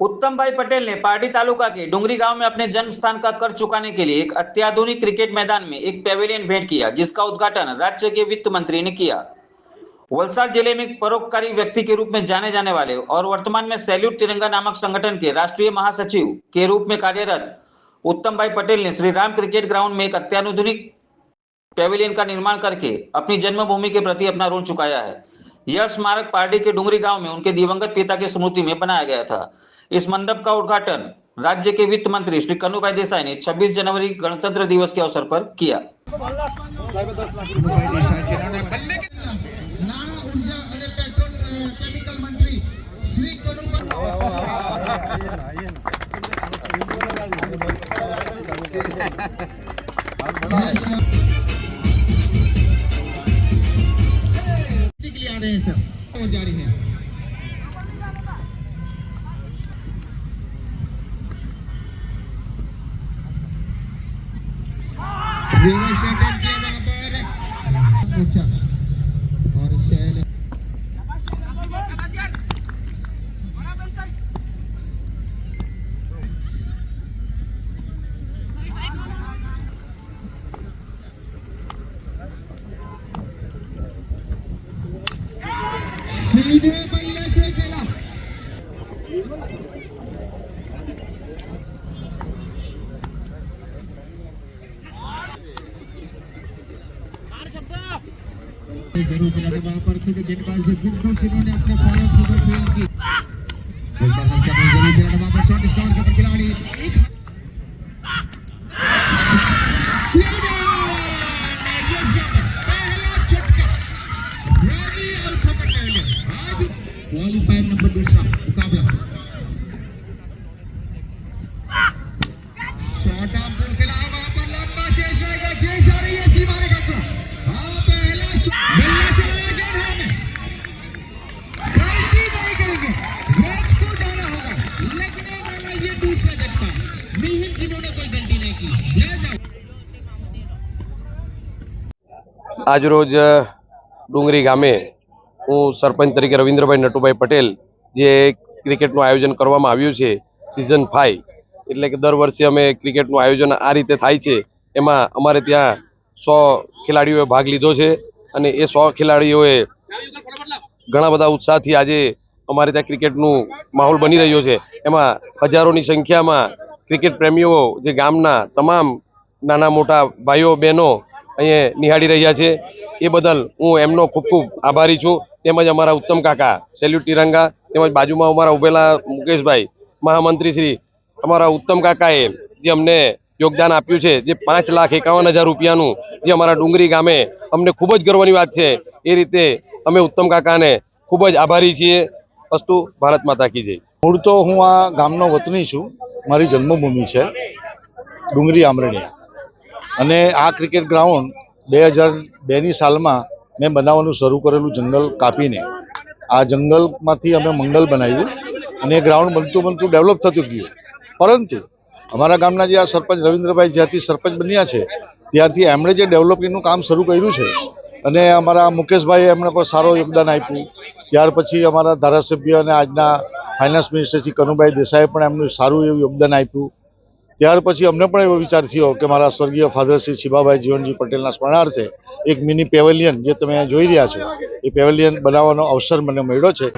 उत्तम भाई पटेल ने पार्टी तालुका के डुंगरी गांव में अपने जन्म स्थान का कर चुकाने के लिए एक अत्याधुनिक क्रिकेट मैदान में एक पेविलियन भेंट किया, जिसका उद्घाटन राज्य के वित्त मंत्री ने किया। वलसाड जिले में एक परोपकारी व्यक्ति के रूप में जाने जाने वाले और वर्तमान में सैल्यूट तिरंगा नामक संगठन के राष्ट्रीय महासचिव के रूप में कार्यरत उत्तम भाई पटेल ने श्री राम क्रिकेट ग्राउंड में एक अत्याधुनिक पेविलियन का निर्माण करके अपनी जन्मभूमि के प्रति अपना ऋण चुकाया है। यह स्मारक पार्टी के डुंगरी गांव में उनके दिवंगत पिता की स्मृति में बनाया गया था। इस मंडप का उद्घाटन राज्य के वित्त मंत्री श्री कन्नूभाई देसाई ने 26 जनवरी गणतंत्र दिवस के अवसर पर किया। आ रहे हैं सर और जारी है। और शैल सीधे बल्ले से खेला। जरूर खिलाड़ी वहां पर खुद गेंदबाज से बिल्कुल इन्होंने अपने फॉलो थ्रू फील की। इस बार हम कहते हैं जरूर खिलाड़ी वहां पर शॉट स्टार के खिलाड़ी क्वालिफायर नंबर 2 मुकाबला शॉट ऑफ गोल खेला वहां पर लंबा चेस जाएगा खेल जा रही है सीमा रेखा को। हां पहला बल्ला चलाया गया है गलती नहीं करेंगे मैच को जाना होगा लगने वाला ये दूसरा झटका नहीं इन्होंने कोई गलती नहीं की ले जाओ। आज रोज डुंगरी गामे હું સરપંચ તરીકે રવિન્દ્રભાઈ નટુભાઈ પટેલ જે ક્રિકેટનું આયોજન કરવામાં આવ્યું છે સિઝન 5 એટલે કે દર વર્ષે અમે ક્રિકેટનું આયોજન આ રીતે થાય છે એમાં અમારે ત્યાં 100 ખેલાડીઓએ ભાગ લીધો છે અને એ 100 ખેલાડીઓએ ઘણા બધા ઉત્સાહથી આજે અમારે ત્યાં ક્રિકેટનું માહોલ બની રહ્યો છે। એમાં હજારોની સંખ્યામાં ક્રિકેટ પ્રેમીઓ જે ગામના તમામ નાના મોટા ભાઈઓ બહેનો અહીંયા નિહાળી રહ્યા છે એ બદલ હું એમનો ખૂબ ખૂબ આભારી છું। તેમજ અમારા ઉત્તમ કાકા સેલ્યુટ તિરંગા તેમજ બાજુમાં અમારા ઉભેલા મુકેશભાઈ મહામંત્રી શ્રી અમારા ઉત્તમ કાકાએ જે અમને યોગદાન આપ્યું છે જે 5,51,000 રૂપિયાનું જે અમારા ડુંગરી ગામે અમને ખૂબ જ ગર્વની વાત છે એ રીતે અમે ઉત્તમ કાકાને ખૂબ જ આભારી છીએ। અસ્તુ ભારત માતા કી જય। મૂળ તો હું આ ગામનો વતની છું, મારી જન્મભૂમિ છે ડુંગરી આમરણિયા અને આ ક્રિકેટ ગ્રાઉન્ડ 2002ની સાલમાં મેં બનાવવાનું શરૂ કરેલું જંગલ કાપીને આ જંગલમાંથી અમે મંગલ બનાવ્યું અને એ ગ્રાઉન્ડ બનતું બનતું ડેવલપ થતું ગયું। પરંતુ અમારા ગામના જે આ સરપંચ રવિન્દ્રભાઈ જ્યારથી સરપંચ બન્યા છે ત્યારથી એમણે જે ડેવલપિંગનું કામ શરૂ કર્યું છે અને અમારા મુકેશભાઈએ એમણે પણ સારો યોગદાન આપ્યું। ત્યાર પછી અમારા ધારાસભ્ય અને આજના ફાઇનાન્સ મિનિસ્ટર શ્રી કનુભાઈ દેસાઈએ પણ એમનું સારું એવું યોગદાન આપ્યું। ત્યાર પછી અમને પણ એવો વિચાર થયો કે મારા સ્વર્ગીય ફાધર શ્રી શિવાભાઈ જીવનજી પટેલના સ્મરણાર્થે એક મિની પેવેલિયન જે તમે જોઈ રહ્યા છો એ પેવેલિયન બનાવવાનો અવસર મને મળ્યો છે।